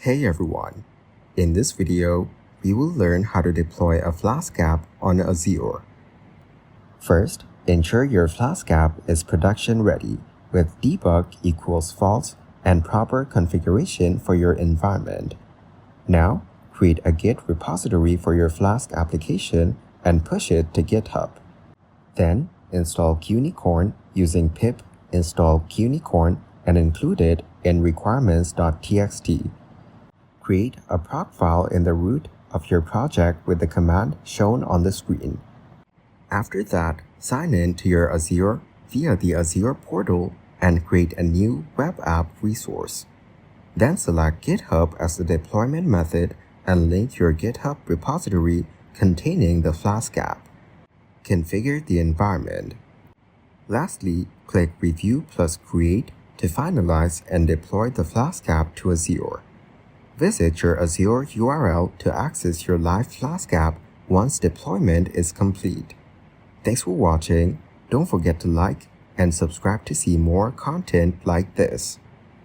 Hey everyone! In this video, we will learn how to deploy a Flask app on Azure. First, ensure your Flask app is production ready with debug equals false and proper configuration for your environment. Now, create a Git repository for your Flask application and push it to GitHub. Then, install Qnicorn using pip install Qnicorn and include it in requirements.txt. Create a proc file in the root of your project with the command shown on the screen. After that, sign in to your Azure via the Azure portal and create a new web app resource. Then select GitHub as the deployment method and link your GitHub repository containing the Flask app. Configure the environment. Lastly, click Review plus Create to finalize and deploy the Flask app to Azure. Visit your Azure URL to access your live Flask app once deployment is complete. Thanks for watching. Don't forget to like and subscribe to see more content like this.